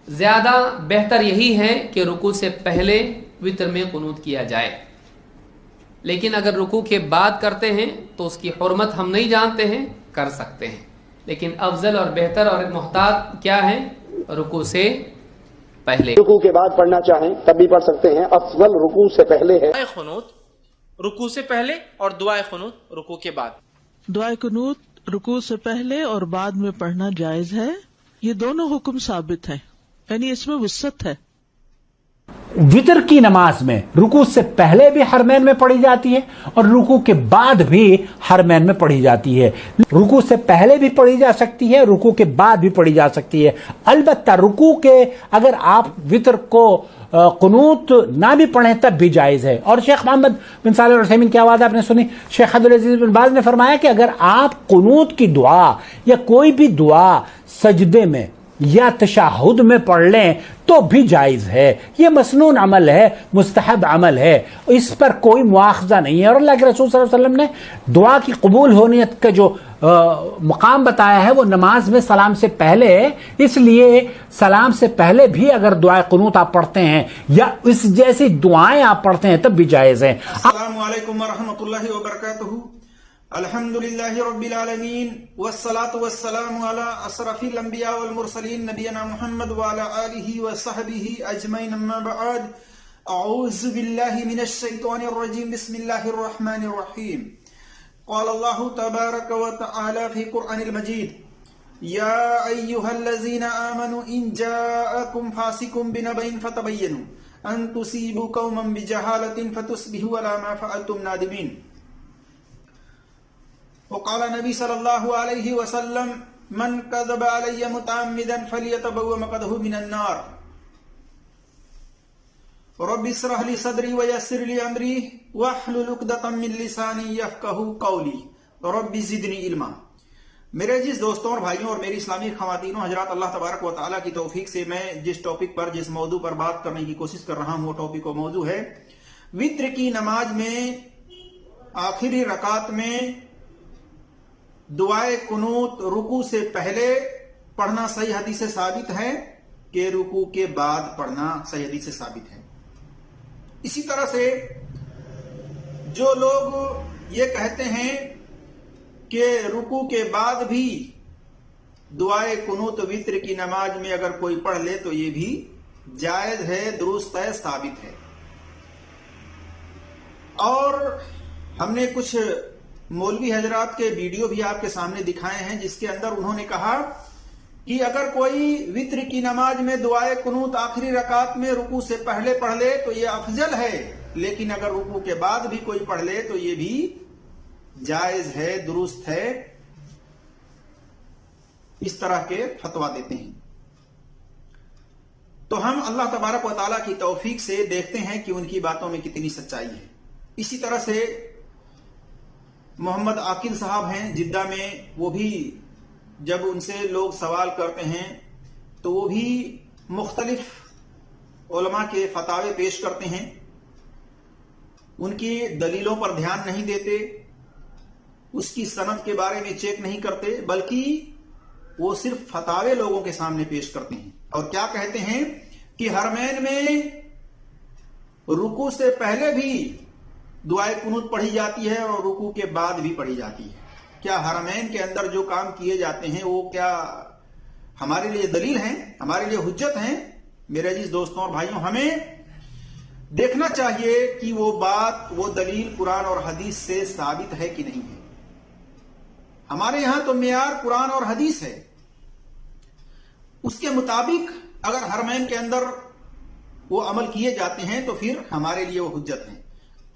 زیادہ بہتر یہی ہے کہ رکوع سے پہلے وطر میں قنوت کیا جائے، لیکن اگر رکوع کے بعد کرتے ہیں تو اس کی حرمت ہم نہیں جانتے ہیں، کر سکتے ہیں، لیکن افضل اور بہتر اور محتاط کیا ہے؟ رکوع سے پہلے۔ رکوع کے بعد پڑھنا چاہیں تب بھی پڑھ سکتے ہیں، افضل رکوع سے پہلے ہے۔ دعائے قنوت رکوع سے پہلے اور دعائے قنوت رکوع کے بعد۔ دعائے قنوت رکوع سے پہلے اور بعد میں پڑھنا جائز ہے، یہ دونوں حکم ثابت ہیں، یعنی اس میں وسعت ہے۔ وطر کی نماز میں رکوع سے پہلے بھی حرمین میں پڑھی جاتی ہے اور رکوع کے بعد بھی حرمین میں پڑھی جاتی ہے۔ رکوع سے پہلے بھی پڑھی جا سکتی ہے، رکوع کے بعد بھی پڑھی جا سکتی ہے۔ البتہ رکوع کے اگر آپ وطر کو قنوت نہ بھی پڑھیں تب بھی جائز ہے۔ اور شیخ محمد بن صالح العثیمین کی آواز آپ نے سنی، شیخ عبدالعزیز بن باز نے فرمایا کہ اگر آپ قنوت کی دعا یا کوئی بھی دعا سجدے میں یا تشہد میں پڑھ لیں تو بھی جائز ہے، یہ مسنون عمل ہے، مستحب عمل ہے، اس پر کوئی مواخذہ نہیں ہے۔ اور اللہ کے رسول صلی اللہ علیہ وسلم نے دعا کی قبول ہونیت کا جو مقام بتایا ہے وہ نماز میں سلام سے پہلے ہے، اس لیے سلام سے پہلے بھی اگر دعائے قنوت آپ پڑھتے ہیں یا اس جیسی دعائیں آپ پڑھتے ہیں تب بھی جائز ہے۔ السلام علیکم ورحمۃ اللہ وبرکاتہ۔ الحمد للہ رب العالمین والصلاة والسلام علی اشرف الانبیاء والمرسلین نبینا محمد وعلی آلہ وصحبہ اجمعین، اما بعد، اعوذ باللہ من الشیطان الرجیم، بسم اللہ الرحمن الرحیم۔ قال اللہ تبارک وتعالی فی قرآن المجید، یا ایہا الذین آمنوا ان جاءکم فاسق بنبأ فتبینوا ان تصیبوا قوما بجہالۃ فتصبحوا علی ما فعلتم نادمین۔ وقال نبی صلی اللہ علیہ وسلم، من کذب علی متعمدا فلیتبوأ مقعدہ من النار۔ رب اشرح لی صدری ویسر لی امری واحلل عقدۃ من لسانی یفقہوا قولی رب زدنی علما۔ میرے عزیز دوستوں اور بھائیوں اور میری اسلامی خواتین و حضرات، اللہ تبارک و تعالیٰ کی توفیق سے میں جس ٹاپک پر، جس موضوع پر بات کرنے کی کوشش کر رہا ہوں وہ ٹاپک و موضوع ہے وتر کی نماز میں آخری رکعت میں دعائے قنوت رکوع سے پہلے پڑھنا صحیح حدیث سے ثابت ہے کہ رکوع کے بعد پڑھنا صحیح حدیث سے ثابت ہے۔ اسی طرح سے جو لوگ یہ کہتے ہیں کہ رکوع کے بعد بھی دعائے قنوت وتر کی نماز میں اگر کوئی پڑھ لے تو یہ بھی جائز ہے، درست ہے، ثابت ہے۔ اور ہم نے کچھ مولوی حضرات کے ویڈیو بھی آپ کے سامنے دکھائے ہیں جس کے اندر انہوں نے کہا کہ اگر کوئی وتر کی نماز میں دعائے قنوت آخری رکعت میں رکوع سے پہلے پڑھ لے تو یہ افضل ہے، لیکن اگر رکوع کے بعد بھی کوئی پڑھ لے تو یہ بھی جائز ہے، درست ہے، اس طرح کے فتویٰ دیتے ہیں۔ تو ہم اللہ تبارک و تعالیٰ کی توفیق سے دیکھتے ہیں کہ ان کی باتوں میں کتنی سچائی ہے۔ اسی طرح سے محمد عاقل صاحب ہیں جدہ میں، وہ بھی جب ان سے لوگ سوال کرتے ہیں تو وہ بھی مختلف علماء کے فتاوے پیش کرتے ہیں، ان کی دلیلوں پر دھیان نہیں دیتے، اس کی سند کے بارے میں چیک نہیں کرتے، بلکہ وہ صرف فتاوے لوگوں کے سامنے پیش کرتے ہیں۔ اور کیا کہتے ہیں کہ حرمین میں رکوع سے پہلے بھی دعائے قنوت پڑھی جاتی ہے اور رکوع کے بعد بھی پڑھی جاتی ہے۔ کیا حرمین کے اندر جو کام کیے جاتے ہیں وہ کیا ہمارے لیے دلیل ہیں، ہمارے لیے حجت ہیں؟ میرے عزیز دوستوں اور بھائیوں، ہمیں دیکھنا چاہیے کہ وہ بات، وہ دلیل قرآن اور حدیث سے ثابت ہے کہ نہیں ہے۔ ہمارے یہاں تو معیار قرآن اور حدیث ہے، اس کے مطابق اگر حرمین کے اندر وہ عمل کیے جاتے ہیں تو پھر ہمارے لیے وہ حجت ہیں،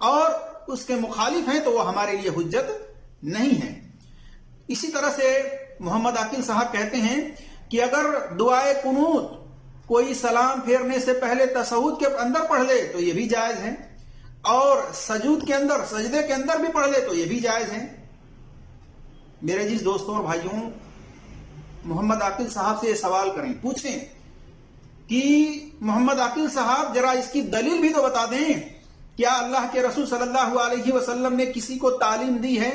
اور اس کے مخالف ہیں تو وہ ہمارے لیے حجت نہیں ہے۔ اسی طرح سے محمد عاقل صاحب کہتے ہیں کہ اگر دعائے قنوت کوئی سلام پھیرنے سے پہلے تشہد کے اندر پڑھ لے تو یہ بھی جائز ہے، اور سجود کے اندر، سجدے کے اندر بھی پڑھ لے تو یہ بھی جائز ہے۔ میرے عزیز دوستوں اور بھائیوں، محمد عاقل صاحب سے یہ سوال کریں، پوچھیں کہ محمد عاقل صاحب ذرا اس کی دلیل بھی تو بتا دیں، کیا اللہ کے رسول صلی اللہ علیہ وسلم نے کسی کو تعلیم دی ہے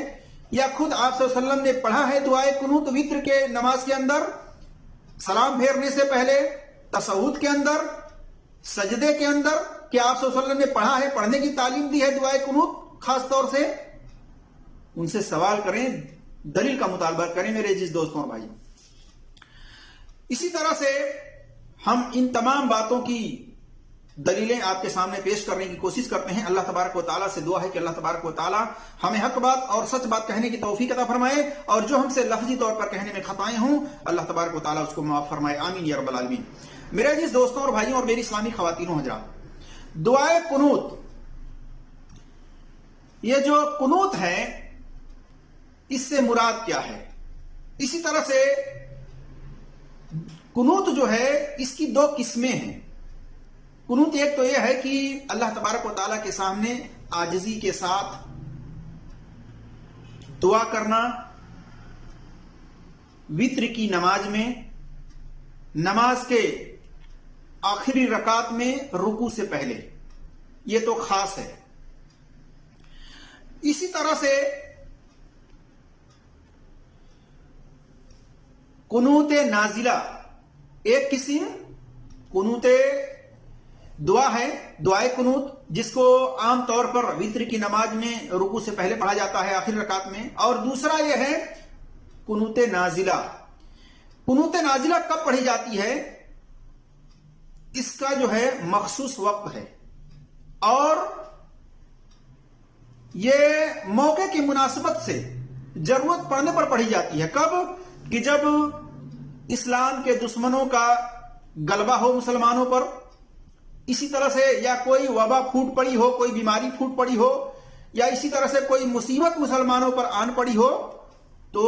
یا خود آپ صلی اللہ علیہ وسلم نے پڑھا ہے دعائے قنوت وتر کے نماز کے اندر سلام پھیرنے سے پہلے، तशहुद के अंदर, सजदे के अंदर क्या आप सल्लल्लाहु अलैहि वसल्लम ने पढ़ा है, पढ़ने की तालीम दी है दुआए कुनूत? खास तौर से उनसे सवाल करें, दलील का मुतालबा करें मेरे जिस दोस्तों और भाई। इसी तरह से हम इन तमाम बातों की दलीलें आपके सामने पेश करने की कोशिश करते हैं। अल्लाह तबारक व तआला से दुआ है कि अल्लाह तबारक व तआला हमें हक बात और सच बात कहने की तौफीक अता फरमाए, और जो हमसे लफ्जी तौर पर कहने में खताएं हों अल्लाह तबारक व तआला उसको माफ फरमाए, आमीन या रब्बल आलमीन। मेरे जिस दोस्तों और भाइयों और मेरी इस्लामी खवातीनों हजरात, दुआए कुनूत, ये जो कुनूत है इससे मुराद क्या है? इसी तरह से कुनूत जो है इसकी दो किस्में हैं। कुनूत एक तो यह है कि अल्लाह तबारक व तआला के सामने आजिज़ी के साथ दुआ करना, वित्र की नमाज में, नमाज के आखिरी रकात में रुकू से पहले, ये तो खास है। इसी तरह से कुनूत नाजिला एक किस्म कुनूत दुआ है, दुआए कुनूत, जिसको आमतौर पर वित्र की नमाज में रुकू से पहले पढ़ा जाता है आखिरी रकात में। और दूसरा यह है कुनूत नाजिला। कुनूत नाजिला कब पढ़ी जाती है? इसका जो है मखसूस वक्त है, और यह मौके की मुनासिबत से जरूरत पड़ने पर पढ़ी जाती है। कब? कि जब इस्लाम के दुश्मनों का गलबा हो मुसलमानों पर, इसी तरह से या कोई वबा फूट पड़ी हो, कोई बीमारी फूट पड़ी हो, या इसी तरह से कोई मुसीबत मुसलमानों पर आन पड़ी हो, तो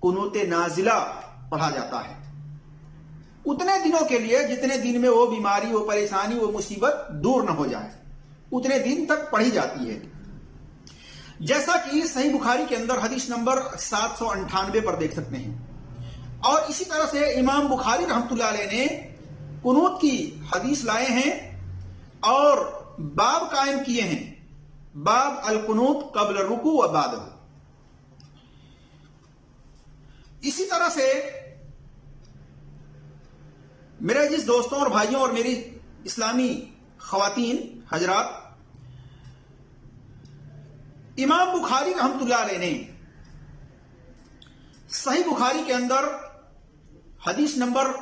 कुनूत नाजिला पढ़ा जाता है उतने दिनों के लिए जितने दिन में वो बीमारी, वो परेशानी, वो मुसीबत दूर न हो जाए, उतने दिन तक पढ़ी जाती है। जैसा कि सही बुखारी के अंदर हदीस नंबर 798 पर देख सकते हैं। और इसी तरह से इमाम बुखारी रहमतुल्लाह अलैह ने कुनूत की हदीस लाए हैं और बाब कायम किए हैं, बाब अल कुनूत कब्ल रुकू व बाद। इसी तरह से मेरे जिस दोस्तों और भाइयों और मेरी इस्लामी खवातीन हजरात, इमाम बुखारी रहमतुल्लाह अलैह ने सही बुखारी के अंदर हदीस नंबर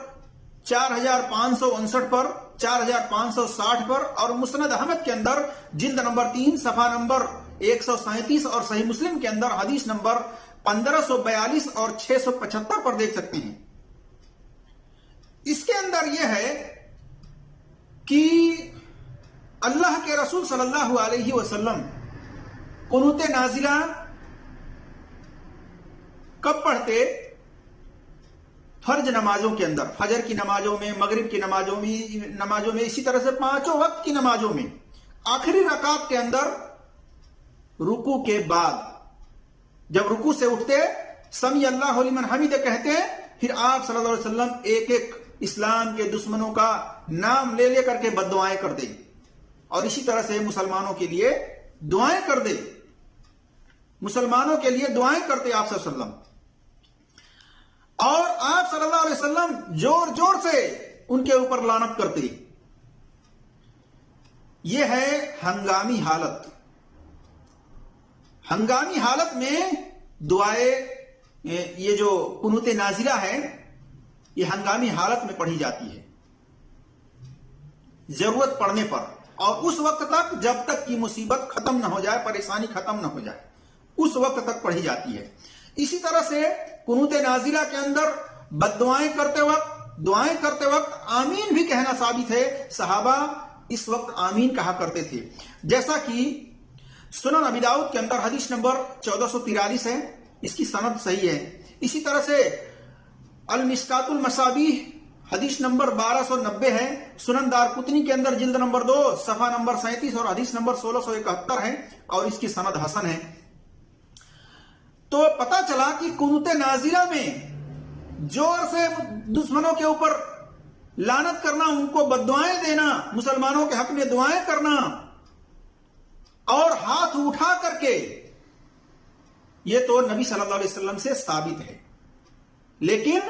4559 पर, 4560 पर, और मुस्नद अहमद के अंदर जिल्द नंबर 3 सफा नंबर 137 और सही मुस्लिम के अंदर हदीस नंबर 1542 और 675 पर देख सकते हैं। इसके अंदर यह है कि अल्लाह के रसूल सल्लल्लाहु अलैहि वसल्लम कुनूत नाजिला कब पढ़ते? फर्ज नमाजों के अंदर, फजर की नमाजों में, मगरिब की नमाजों में, इसी तरह से पांचों वक्त की नमाजों में, आखिरी रकात के अंदर रुकू के बाद जब रुकू से उठते समी अल्लाहु लिमन हमीद कहते, फिर आप सल्लल्लाहु अलैहि वसल्लम एक एक इस्लाम के दुश्मनों का नाम ले लेकर के बद्दुआएं कर दे, और इसी तरह से मुसलमानों के लिए दुआएं कर दे, मुसलमानों के लिए दुआएं करते आप सल्लल्लाहु अलैहि वसल्लम। और आप सल्लल्लाहु अलैहि वसल्लम जोर जोर से उनके ऊपर लानत करते। यह है हंगामी हालत। हंगामी हालत में दुआए, ये जो कुनूत नाजिला है, ये हंगामी हालत में पढ़ी जाती है जरूरत पड़ने पर, और उस वक्त तक जब तक कि मुसीबत खत्म ना हो जाए, परेशानी खत्म ना हो जाए, उस वक्त तक पढ़ी जाती है। इसी तरह से कुनूत नाजिला के अंदर बद्दुआएं करते वक्त, दुआएं करते वक्त आमीन भी कहना साबित है। सहाबा इस वक्त आमीन कहा करते थे, जैसा कि सुनन अबी दाऊद के अंदर हदीस नंबर 1443 है, इसकी सनद सही है। इसी तरह से अल मिस्कातुल मसाबीह हदीस नंबर 1290 है। सुनन दारकुतनी के अंदर जिल्द नंबर 2 सफा नंबर 37 और हदीस नंबर 1671 है, और इसकी सनद हसन है। तो पता चला कि कुनूत नाजिला में जोर से दुश्मनों के ऊपर लानत करना, उनको बद्दुआएं देना, मुसलमानों के हक में दुआएं करना और हाथ उठा करके, यह तो नबी सल्लल्लाहु अलैहि वसल्लम से साबित है। लेकिन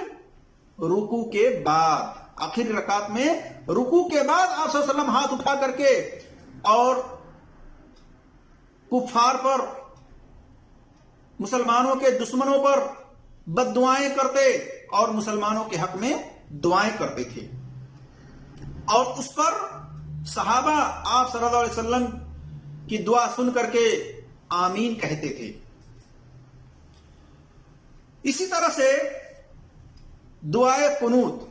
रुकू के बाद आखिरी रकात में रुकू के बाद आप सल्लल्लाहु अलैहि वसल्लम हाथ उठा करके और कुफ्फार पर, मुसलमानों के दुश्मनों पर बद्दुआएं करते और मुसलमानों के हक में दुआएं करते थे। और उस पर सहाबा आप सल्लल्लाहु अलैहि वसल्लम की दुआ सुन करके आमीन कहते थे। इसी तरह से दुआए कुनूत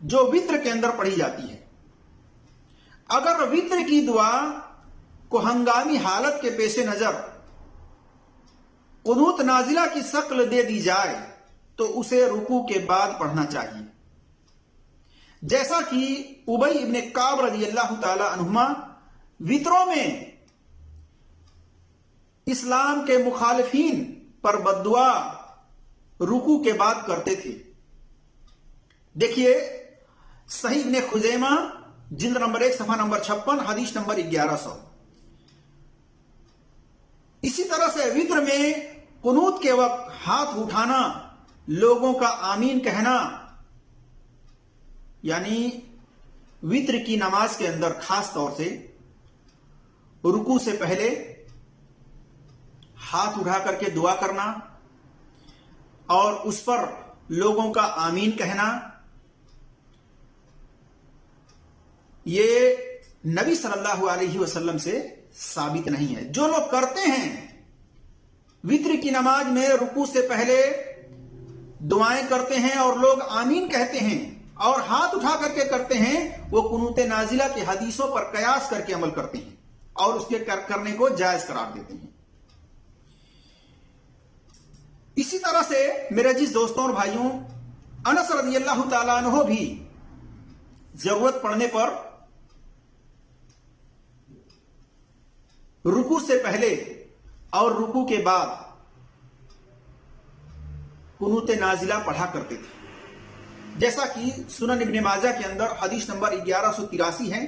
जो वित्र के अंदर पढ़ी जाती है, अगर वित्र की दुआ को हंगामी हालत के पेश नजर कुनूत नाजिला की शक्ल दे दी जाए तो उसे रुकू के बाद पढ़ना चाहिए। जैसा कि उबई इब्ने काब रज़ियल्लाहु ताला अन्हुमा वित्रों में इस्लाम के मुखालिफीन पर बद्दुआ रुकू के बाद करते थे। देखिए सही इब्ने खुजैमा जिल्द नंबर 1 सफा नंबर 56 हदीस नंबर 1100। इसी तरह से वित्र में कुनूत के वक्त हाथ उठाना, लोगों का आमीन कहना, यानी वित्र की नमाज के अंदर खास तौर से रुकू से पहले हाथ उठा करके दुआ करना और उस पर लोगों का आमीन कहना, ये नबी सल्लल्लाहु अलैहि वसल्लम से साबित नहीं है। जो लोग करते हैं वित्र की नमाज में रुकू से पहले दुआएं करते हैं और लोग आमीन कहते हैं और हाथ उठा करके करते हैं, वो कुनूत नाजिला के हदीसों पर कयास करके अमल करते हैं और उसके करने को जायज करार देते हैं। इसी तरह से मेरे अजीज दोस्तों और भाइयों, अनस रज़ियल्लाहु ताला अन्हु भी जरूरत पड़ने पर रुकू से पहले और रुकू के बाद कुनूत नाजिला पढ़ा करते थे। जैसा कि सुनन इब्ने माजा के अंदर हदीस नंबर 1183 है,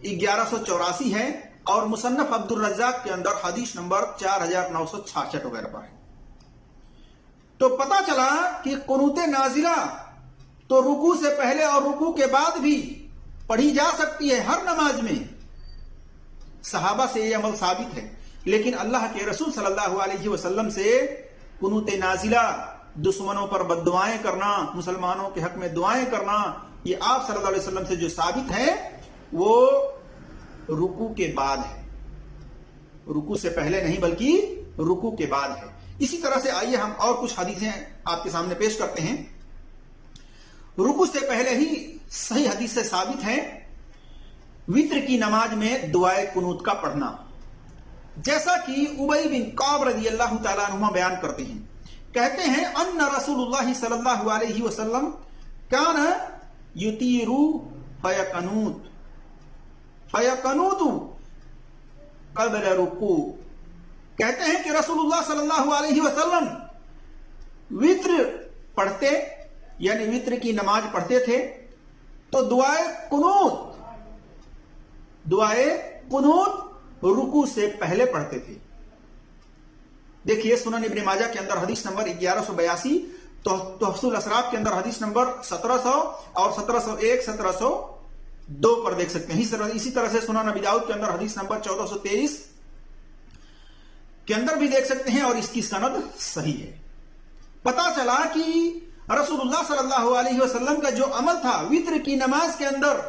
1184 है और मुसन्नफ अब्दुल रज़्ज़ाक के अंदर हदीस नंबर 4966 वगैरह पर है। तो पता चला कि कुनूत नाजिला तो रुकू से पहले और रुकू के बाद भी पढ़ी जा सकती है हर नमाज में। सहाबा से यह अमल साबित है, लेकिन अल्लाह के रसूल सल्लल्लाहु अलैहि वसल्लम से कुनूत नाजिला, दुश्मनों पर बद्दुआएं करना, मुसलमानों के हक में दुआएं करना, ये आप सल्लल्लाहु अलैहि वसल्लम से जो साबित है वो रुकू के बाद है, रुकू से पहले नहीं बल्कि रुकू के बाद है। इसी तरह से आइए हम और कुछ हदीसें आपके सामने पेश करते हैं। रुकू से पहले ही सही हदीस से साबित है वित्र की नमाज में दुआए कुनूत का पढ़ना। जैसा कि उबई बिन काब रज़ियल्लाहु ताला अन्हु बयान करते हैं, कहते हैं अन्ना रसूलुल्लाह सल्लल्लाहु अलैहि वसल्लम कान युतीरू फयकनूतु क़ब्ल रुकू। कहते हैं कि रसूलुल्लाह सल्लल्लाहु अलैहि वसल्लम वित्र पढ़ते, यानी वित्र की नमाज पढ़ते थे तो दुआए कुनूत रुकू से पहले पढ़ते थे। देखिए सुनन इब्ने माजा के अंदर हदीस नंबर 1182, तोहफुल असराब के अंदर हदीस नंबर 1700 और 1701, 1702 पर देख सकते हैं। इसी तरह से सुनन अबी दाऊद के अंदर हदीस नंबर 1423 के अंदर भी देख सकते हैं और इसकी सनद सही है। पता चला कि रसूलुल्लाह सल्लल्लाहु अलैहि वसल्लम का जो अमल था वित्र की नमाज के अंदर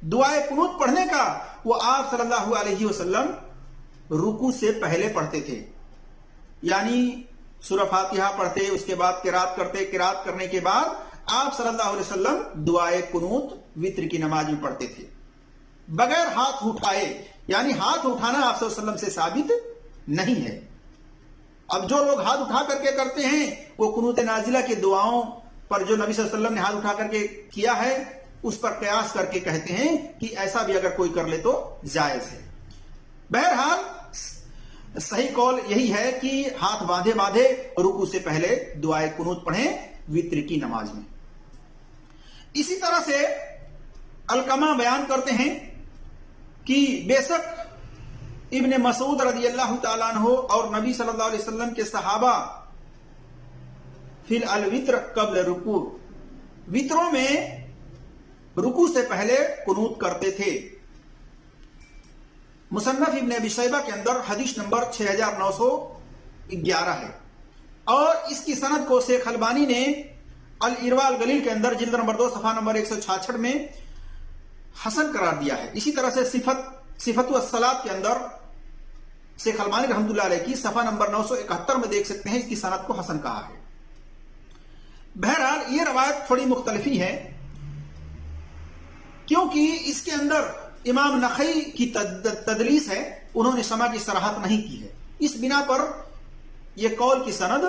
दुआए कुनूत पढ़ने का, वो आप सल्लल्लाहु अलैहि वसल्लम रुकू से पहले पढ़ते थे। यानी सूरह फातिहा पढ़ते, उसके बाद किरात करते, किरात करने के बाद आप सल्लल्लाहु अलैहि वसल्लम दुआए कुनूत वित्र की नमाज में पढ़ते थे बगैर हाथ उठाए। यानी हाथ उठाना आप सल्लल्लाहु अलैहि वसल्लम से साबित नहीं है। अब जो लोग हाथ उठा करके करते हैं वो कुनूत नाजिला की दुआओं पर जो नबी सल्लल्लाहु अलैहि वसल्लम ने हाथ उठा करके किया है उस पर कयास करके कहते हैं कि ऐसा भी अगर कोई कर ले तो जायज है। बहरहाल सही कौल यही है कि हाथ बांधे बांधे रुकू से पहले दुआए कुनूत पढ़ें वित्र की नमाज में। इसी तरह से अलकमा बयान करते हैं कि बेशक इब्ने मसूद रज़ियल्लाहु ताला अन्हु और नबी सल्लल्लाहु अलैहि वसल्लम के सहाबा फिल अल वित्र कब्ल रुकू, वित्रों में رکوع سے پہلے قنوت کرتے تھے۔ مصنف ابن ابی شیبہ کے اندر حدیث نمبر 6911 ہے، اور اس کی سند کو شیخ البانی نے الارواء الغلیل کے اندر جلد نمبر 2 صفحہ نمبر 166 میں حسن قرار دیا ہے۔ اسی طرح سے صفت الصلاۃ کے اندر شیخ البانی رحمۃ اللہ علیہ کی صفحہ نمبر 971 میں دیکھ سکتے ہیں اس کی سند کو حسن کہا ہے۔ بہرحال یہ روایت تھوڑی مختلفی ہے، کیونکہ اس کے اندر امام نخعی کی تدلیس ہے، انہوں نے سما کی صراحت نہیں کی ہے، اس بنا پر یہ قول کی سند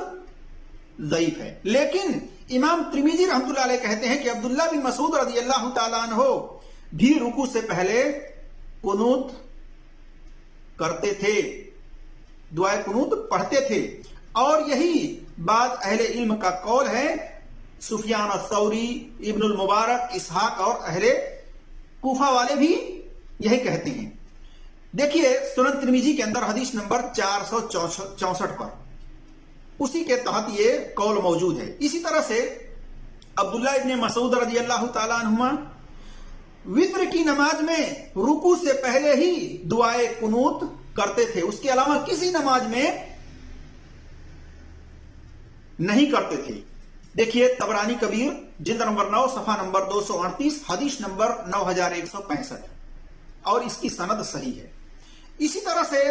ضعیف ہے۔ لیکن امام ترمذی رحمۃ اللہ علیہ کہتے ہیں کہ عبداللہ بن مسعود رضی اللہ تعالیٰ عنہ بھی رکوع سے پہلے قنوت کرتے تھے، دعائے قنوت پڑھتے تھے، اور یہی بات اہل علم کا قول ہے۔ سفیان الثوری، ابن المبارک، اسحاق اور اہل کوفہ والے بھی یہی کہتے ہیں۔ دیکھیے سنن ترمذی کے اندر حدیث نمبر 464 پر اسی کے تحت یہ قول موجود ہے۔ اسی طرح سے عبداللہ ابن مسعود رضی اللہ تعالیٰ عنہما وتر کی نماز میں رکوع سے پہلے ہی دعائے قنوت کرتے تھے، اس کے علاوہ کسی نماز میں نہیں کرتے تھے۔ دیکھیے طبرانی کبیر جلد نمبر 9 صفحہ نمبر 238 حدیث نمبر 9165، اور اس کی سند صحیح ہے۔ اسی طرح سے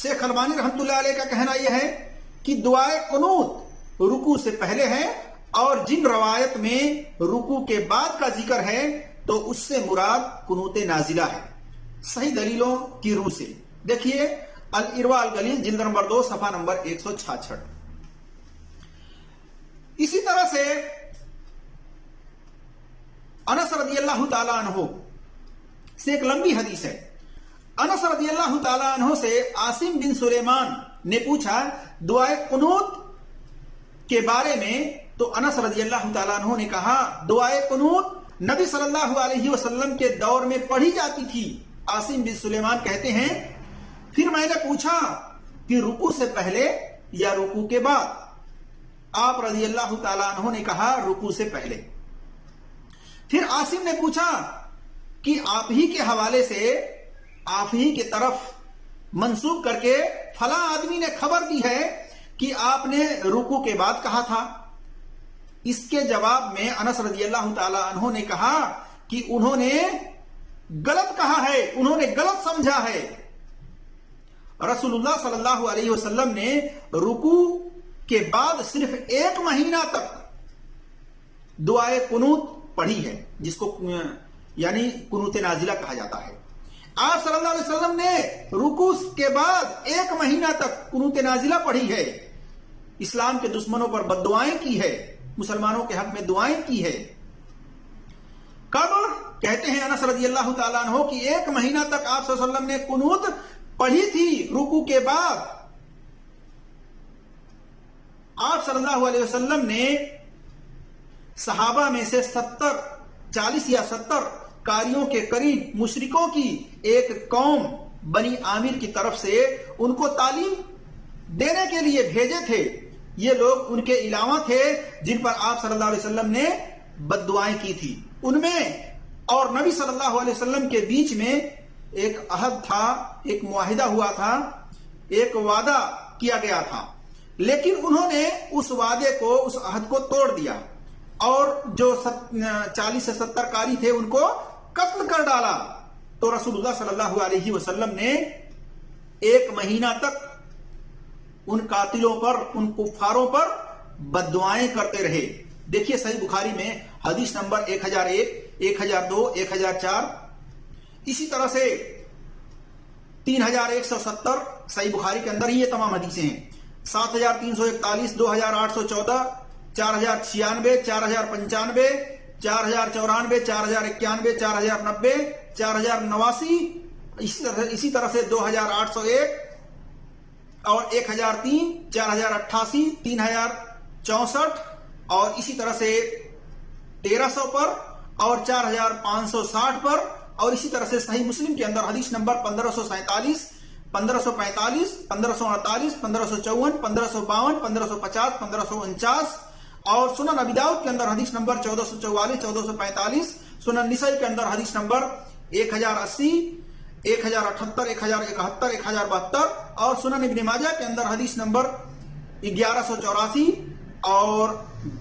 شیخ البانی رحمۃ اللہ علیہ کا کہنا یہ ہے کہ دعائے قنوت رکوع سے پہلے ہے، اور جن روایت میں رکوع کے بعد کا ذکر ہے تو اس سے مراد قنوت نازلہ ہے، صحیح دلیلوں کی روح سے۔ دیکھیے الارواء الغلیل جلد نمبر 2 صفحہ نمبر 166۔ اسی طرح سے انس رضی اللہ تعالیٰ عنہ سے ایک لمبی حدیث ہے۔ انس رضی اللہ تعالیٰ عنہ سے عاصم بن سلیمان نے پوچھا دعائے قنوت کے بارے میں، تو انس رضی اللہ تعالیٰ عنہ نے کہا دعائے قنوت نبی صلی اللہ علیہ وسلم کے دور میں پڑھی جاتی تھی۔ عاصم بن سلیمان کہتے ہیں پھر میں نے پوچھا کہ رکوع سے پہلے یا رکوع کے بعد؟ آپ رضی اللہ تعالیٰ عنہ نے کہا رکوع سے پہلے۔ پھر عاصم نے پوچھا کہ آپ ہی کے حوالے سے، آپ ہی کی طرف منسوب کر کے فلاں آدمی نے خبر دی ہے کہ آپ نے رکوع کے بعد کہا تھا۔ اس کے جواب میں انس رضی اللہ تعالیٰ عنہ نے کہا کہ انہوں نے غلط کہا ہے، انہوں نے غلط سمجھا ہے۔ رسول اللہ صلی اللہ علیہ وسلم نے رکوع کے بعد صرف 1 مہینہ تک دعائے قنوت پڑھی ہے، جس کو یعنی قنوت نازلہ کہا جاتا ہے۔ آپ صلی اللہ علیہ وسلم نے رکوع کے بعد 1 مہینہ تک قنوت نازلہ پڑھی ہے، اسلام کے دشمنوں پر بد دعائیں کی ہے، مسلمانوں کے حق میں دعائیں کی ہے۔ کب؟ کہتے ہیں انس رضی اللہ تعالیٰ عنہ کہ 1 مہینہ تک آپ صلی اللہ علیہ وسلم نے قنوت پڑھی تھی رکوع کے بعد۔ آپ صلی اللہ علیہ وسلم نے صحابہ میں سے 40 یا 70 قاریوں کے قریب مشرکوں کی ایک قوم بنی عامر کی طرف سے ان کو تعلیم دینے کے لیے بھیجے تھے۔ یہ لوگ ان کے علاوہ تھے جن پر آپ صلی اللہ علیہ وسلم نے بد دعائیں کی تھی۔ ان میں اور نبی صلی اللہ علیہ وسلم کے بیچ میں ایک عہد تھا، ایک معاہدہ ہوا تھا، ایک وعدہ کیا گیا تھا، لیکن انہوں نے اس وعدے کو، اس عہد کو توڑ دیا، اور جو 40 سے 70 قاری تھے ان کو قتل کر ڈالا۔ تو رسول اللہ صلی اللہ علیہ وسلم نے 1 مہینہ تک ان قاتلوں پر، ان کفاروں پر بد دعائیں کرتے رہے۔ دیکھیے صحیح بخاری میں حدیث نمبر 1001، 1002، 1004، اسی طرح سے 3170 صحیح بخاری کے اندر ہی یہ تمام حدیثیں ہیں۔ 7341، 2814، 4096، 4095، 4094، 4091، 4090، 4089، اسی طرح سے 2801 اور 1003، 4088، 3064، اور اسی طرح سے 1300 پر اور 4560 پر، اور اسی طرح سے صحیح مسلم کے اندر حدیث نمبر 1547، 1545، 1548، 1554، 1552، 1550، 1549، اور سنن ابی داؤد کے اندر حدیث نمبر 1444، 1445، सुनन निसाई के अंदर हदीस नंबर 1080, 1078, 1071, 1072 और सुनन इब्न माजा के अंदर हदीस नंबर 1184 और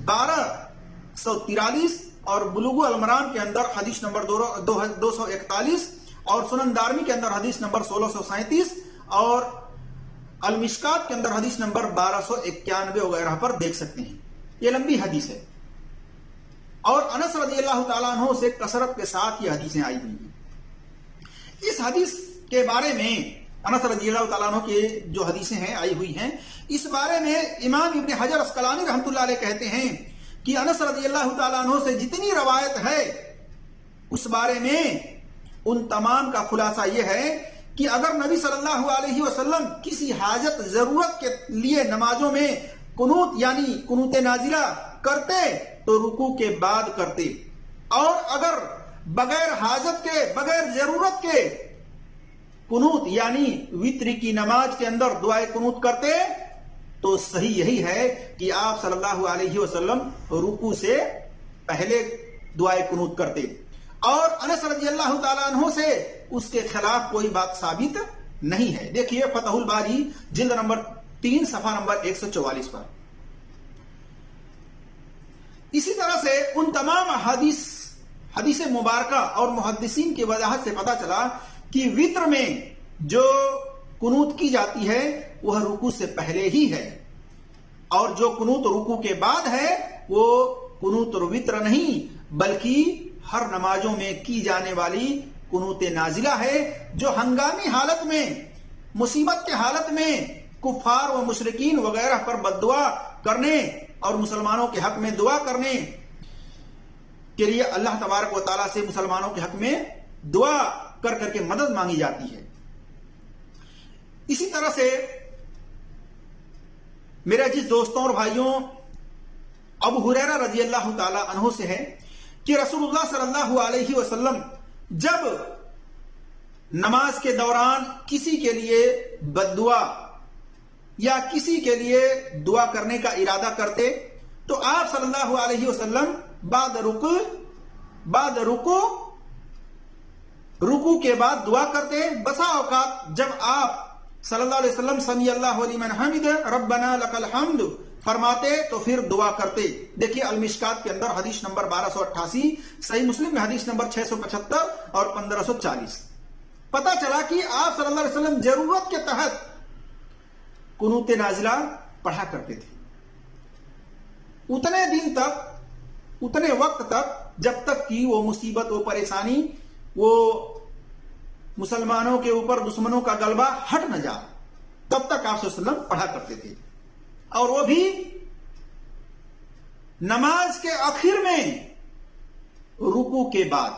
1243 और बुलुगुल अलमरान के अंदर हदीस नंबर 241 और सुनन दारमी के अंदर हदीस नंबर 1637 और अल मिशकात के अंदर हदीस नंबर 1291 वगैरह पर देख सकते हैं। ये लंबी हदीस है और अनस रज़ियल्लाहु ताला अन्हु से कसरत के साथ ये हदीसें आई हुई हैं। इस हदीस के बारे में अनस रज़ियल्लाहु ताला अन्हु के जो हदीसें हैं आई हुई हैं, इस बारे में इमाम इब्न हजर अस्कलानी रहमतुल्लाह अलैह कहते हैं कि अनस रज़ियल्लाहु ताला अन्हु से जितनी रवायत है उस बारे में उन तमाम का खुलासा यह है कि अगर नबी सल्लल्लाहु अलैहि वसल्लम किसी हाजत जरूरत के लिए नमाजों में कुनूत यानी कुनूत नाजिला करते तो रुकू के बाद करते, और अगर बगैर हाजत के बगैर जरूरत के कुनूत यानी वित्र की नमाज के अंदर दुआए कुनूत करते तो सही यही है कि आप सल्लल्लाहु अलैहि वसल्लम रुकू से पहले दुआए कुनूत करते, और अनस रज़ियल्लाहु ताला अन्हु से उसके खिलाफ कोई बात साबित नहीं है। देखिए फतहुल बारी जिल्द नंबर 3 सफा नंबर 144 पर। इसी तरह से उन तमाम हदीस मुबारका और मुहद्दिसीन की वजाहत से पता चला कि वित्र में जो कुनूत की जाती है वह रुकू से पहले ही है, और जो कुनूत रुकू के बाद है वो कुनूत वित्र नहीं बल्कि हर नमाजों में की जाने वाली कुनूत नाजिला है, जो हंगामी हालत में मुसीबत के हालत में कुफार व मुशरिकीन वगैरह पर बद्दुआ करने और मुसलमानों के हक में दुआ करने के लिए अल्लाह तबारक व तआला से मुसलमानों के हक में दुआ कर करके मदद मांगी जाती है। इसी तरह से मेरे अजीज दोस्तों और भाइयों, अबू हुरैरा रज़ियल्लाहु ताला अन्हु से है कि रसूलुल्लाह सल्लल्लाहु अलैहि वसल्लम जब नमाज के दौरान किसी के लिए बद्दुआ या किसी के लिए दुआ करने का इरादा करते तो आप सल्लल्लाहु अलैहि वसल्लम बाद रुकू के बाद दुआ करते। बसा औकात जब आप सल्लल्लाहु अलैहि वसल्लम समी अल्लाहु लिमन हमिद रब्बना लकल हम्द फरमाते तो फिर दुआ करते। देखिए अल मिशकात के अंदर हदीस नंबर 1288, सही मुस्लिम में हदीस नंबर 675 और 1540। पता चला कि आप सल्लल्लाहु अलैहि वसल्लम जरूरत के तहत कुनूत नाजिला पढ़ा करते थे उतने दिन तक, उतने वक्त तक जब तक कि वो मुसीबत, वो परेशानी, वो मुसलमानों के ऊपर दुश्मनों का गलबा हट न जा, तब तक आप सल्लल्लाहु अलैहि वसल्लम पढ़ा करते थे, और वो भी नमाज के आखिर में रुकू के बाद,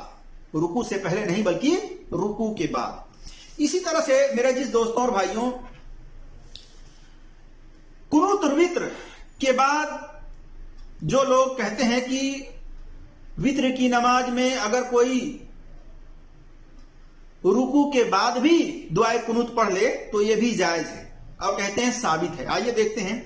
रुकू से पहले नहीं बल्कि रुकू के बाद। इसी तरह से मेरे जिस दोस्तों और भाइयों, कुनूत वित्र के बाद जो लोग कहते हैं कि वित्र की नमाज में अगर कोई रुकू के बाद भी दुआए कुनूत पढ़ ले तो यह भी जायज है, और कहते हैं साबित है। आइए देखते हैं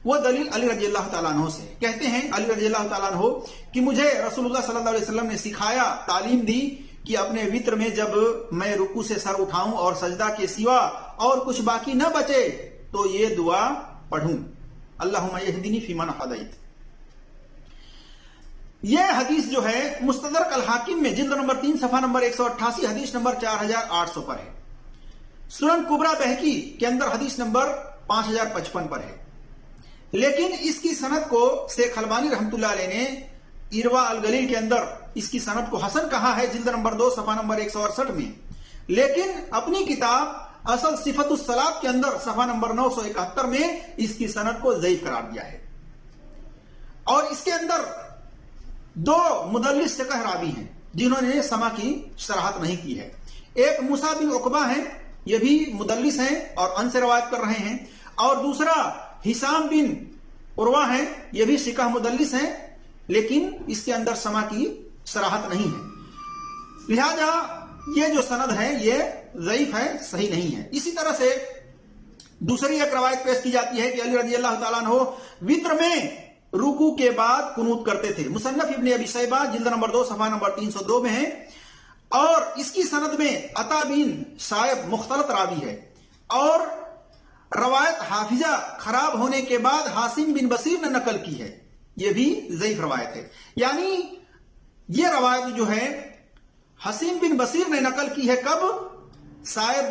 वो दलील अली रज़ियल्लाहु ताला अन्हु से। कहते हैं अली रज़ियल्लाहु ताला अन्हु कि मुझे रसूलुल्लाह सल्लल्लाहु अलैहि वसल्लम ने सिखाया, तालीम दी कि अपने वित्र में जब मैं रुकू से सर उठाऊं और सजदा के सिवा और कुछ बाकी न बचे तो ये दुआ पढ़ूं, अल्लाहुम्मा यहदिनी फीमन हदैत। यह हदीस जो है मुस्तदरक अल हाकिम में जिल्द नंबर 3 सफा नंबर 188 हदीस नंबर 4800 पर है। सुनन कुबरा बहकी के अंदर हदीस नंबर 5055 पर है, लेकिन इसकी सनद को शेख अलबानी रहमतुल्लाह अलैह ने इरवा अल गलील के अंदर इसकी सनद को हसन कहा है जिल्द नंबर 2 सफा नंबर 168 में, लेकिन अपनी किताब असल सिफतुस सलात के अंदर सफा नंबर 971 में इसकी सनद को ज़ईफ करार दिया है। और इसके अंदर दो मुदल्लिस सिकह रावी हैं जिन्होंने समा की शराहत नहीं की है। एक मूसा बिन उकबा है, ये भी मुदल्लिस हैं और अन से रवायत कर रहे हैं, और दूसरा हिसाम बिन उर्वा है, ये भी सिकह मुदल्लिस हैं, लेकिन इसके अंदर समा की शराहत नहीं है। लिहाजा ये जो सनद है ये ज़ईफ है, सही नहीं है। इसी तरह से दूसरी एक रवायत पेश की जाती है कि अली रज़ियल्लाहु ताला अन्हु वित्र में रुकू के बाद कुनूत करते थे। मुसन्नफ इब्न अबी शैबा जिल्द नंबर 2 सफा नंबर 302 में है और इसकी सनद में अता बिन सायब मुख्तलत रावी है और रवायत हाफिजा खराब होने के बाद हासिम बिन बसीर ने नकल की है, यह भी ज़ईफ रवायत है। यानी यह रवायत जो है हसीम बिन बसीर ने नकल की है कब? सायब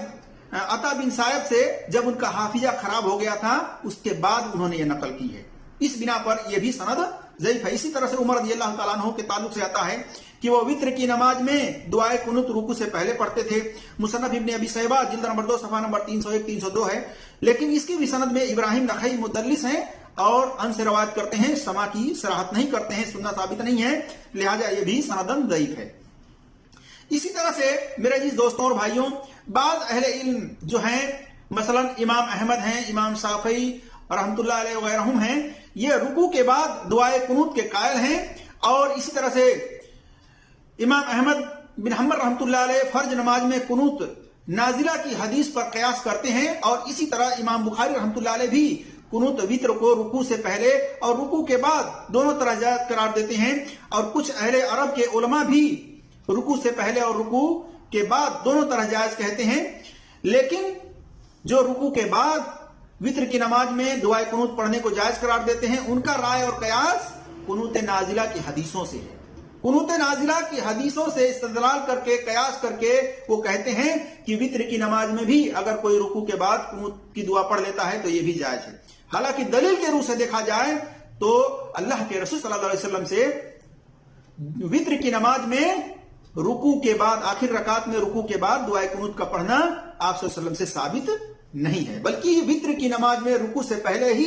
अता बिन सायब से, जब उनका हाफिजा खराब हो गया था उसके बाद उन्होंने यह नकल की है। इस बिना पर यह भी सनद ज़ईफ है। इसी तरह से उमर रज़ियल्लाहु ताला अन्हु के ताल्लुक से आता है कि वो वित्र की नमाज में दुआए कुनूत रुकू से पहले पढ़ते थे। मुसन्नफ इब्न अबी शैबा जिल्द नंबर 2 सफा नंबर 301-302 है। लेकिन इसकी भी सनद में इब्राहिम नखई मुदल्लिस हैं और अन से रवायत करते हैं, समा की सराहत नहीं करते हैं, सुन्ना साबित नहीं है, लिहाजा यह भी सनदन ज़ईफ है। इसी तरह से मेरे अजीज दोस्तों और भाइयों, बाद अहले इल्म जो हैं, मसलन इमाम अहमद हैं, इमाम शाफई रहमतुल्लाह अलैहि वगैरह हैं, ये रुकू के बाद दुआए कुनूत के कायल हैं। और इसी तरह से इमाम अहमद बिन हम्बल रहमतुल्लाह अलैहि फर्ज नमाज में कुनूत नाजिला की हदीस पर कयास करते हैं। और इसी तरह इमाम बुखारी रहमतुल्लाह अलैहि भी कुनूत वित्र को रुकू से पहले और रुकू के बाद दोनों तरह जायज करार देते हैं। और कुछ अहले अरब के उलमा भी रुकू से पहले और रुकू के बाद दोनों तरह जायज कहते हैं। लेकिन जो रुकू के बाद वित्र की नमाज में दुआए कुनूत पढ़ने को जायज करार देते हैं, उनका राय और कयास कुनूत नाजिला की हदीसों से है। कुनूत नाजिला की हदीसों से इस्तेदलाल करके, कयास करके वो कहते हैं कि वित्र की नमाज में भी अगर कोई रुकू के बाद कुनूत की दुआ पढ़ लेता है तो ये भी जायज है। हालांकि दलील के रूप से देखा जाए तो अल्लाह के रसूल सल्लल्लाहु अलैहि वसल्लम से वित्र की नमाज में रुकू के बाद, आखिर रकात में रुकू के बाद दुआए कुनूत का पढ़ना आप सल्लल्लाहु अलैहि वसल्लम से साबित नहीं है, बल्कि वित्र की नमाज में रुकू से पहले ही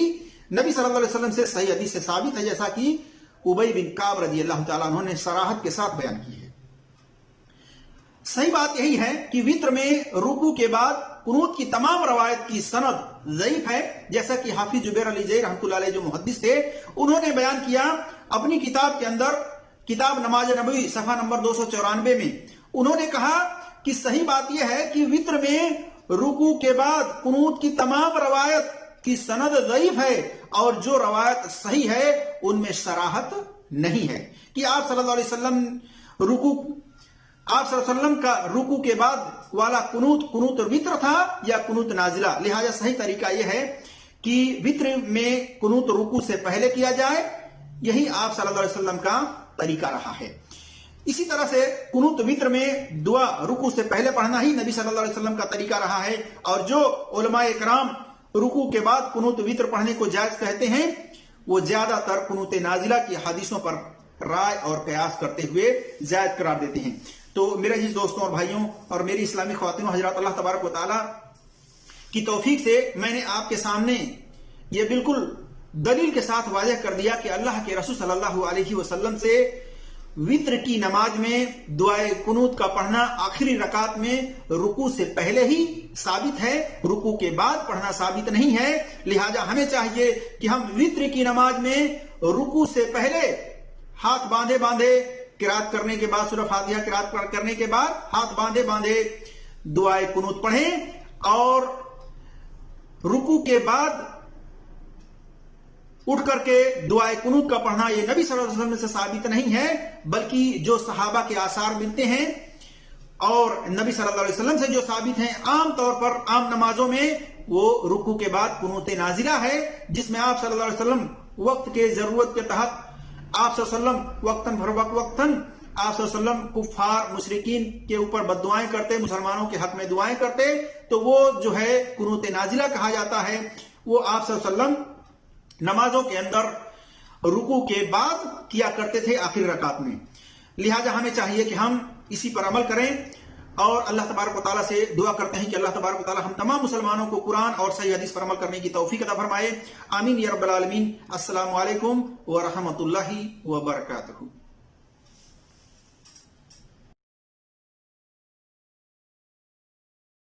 नबी सल्लल्लाहु अलैहि वसल्लम से सही हदीस से साबित है, जैसा कि उबई बिन काब रज़ियल्लाहु ताला अन्हु ने सराहत के साथ बयान की है। सही बात यही है कि वित्र में रुकू के बाद कुनूत की तमाम रवायत की सनद ज़ईफ है, जैसा कि हाफिज जुबैर अली ज़ई रहमतुल्लाह अलैह जो मुहद्दिस थे उन्होंने बयान किया अपनी किताब के अंदर, किताब नमाज नबवी सफा नंबर 294 में। उन्होंने कहा कि सही बात यह है कि वित्र में रुकू के बाद कुनूत की तमाम रवायत की सनद ज़ईफ है और जो रवायत सही है उनमें सराहत नहीं है कि आप सल्लल्लाहु अलैहि वसल्लम का रुकू के बाद वाला कुनूत वित्र था या कुनूत नाजिला। लिहाजा सही तरीका यह है कि वित्र में कुनूत रुकू से पहले किया जाए, यही आप सल्लल्लाहु अलैहि वसल्लम का तरीका रहा है। इसी तरह से कुनूत वित्र में दुआ रुकू से पहले पढ़ना ही नबी सल्लल्लाहु अलैहि वसल्लम का तरीका रहा है। और जो उलमाए कराम रुकू के बाद कुनूत वित्र पढ़ने को जायज कहते हैं, वो ज्यादातर कुनूत नाजिला की हदीसों पर राय और कयास करते हुए जायज करार देते हैं। तो मेरे अजीज दोस्तों और भाइयों और मेरी इस्लामी ख्वातीनों हजरात, अल्लाह तबारक व तआला की तौफीक से मैंने आपके सामने ये बिल्कुल दलील के साथ वाज़ेह कर दिया कि अल्लाह के रसूल सल्लल्लाहु अलैहि वसल्लम से वित्र की नमाज में दुआए कुनूत का पढ़ना आखिरी रकात में रुकू से पहले ही साबित है, रुकू के बाद पढ़ना साबित नहीं है। लिहाजा हमें चाहिए कि हम वित्र की नमाज में रुकू से पहले हाथ बांधे बांधे किरात करने के बाद, सूरह फातिहा किरात करने के बाद हाथ बांधे बांधे दुआए कुनूत पढ़ें और रुकू के बाद उठ करके दुआए कुनूत का पढ़ना ये नबी सल्लल्लाहु अलैहि वसल्लम से साबित नहीं है, बल्कि जो सहाबा के आसार मिलते हैं और नबी सल्लल्लाहु अलैहि वसल्लम से जो साबित हैं आम तौर पर आम नमाजों में, वो रुकू के बाद कुनूत नाजिला है, जिसमें आप सल्लल्लाहु अलैहि वसल्लम वक्त के जरूरत के तहत आप सल्लल्लाहु अलैहि वसल्लम वक्तन फर वक्तन आप सल्लल्लाहु अलैहि वसल्लम कुफ्फार मुशरिकीन के ऊपर बद्दुआएं करते, मुसलमानों के हक में दुआएं करते, तो वो जो है कुनूत नाजिला कहा जाता है। वो आप सल्लल्लाहु अलैहि वसल्लम नमाजों के अंदर रुकू के बाद किया करते थे आखिर रकात में। लिहाजा हमें चाहिए कि हम इसी पर अमल करें और अल्लाह तबारक व तआला से दुआ करते हैं कि अल्लाह तबारक व तआला हम तमाम मुसलमानों को कुरान और सही हदीस पर अमल करने की तौफीक अता फरमाए। आमीन या रब्बल आलमीन। अस्सलामु अलैकुम व रहमतुल्लाहि व बरकातहू।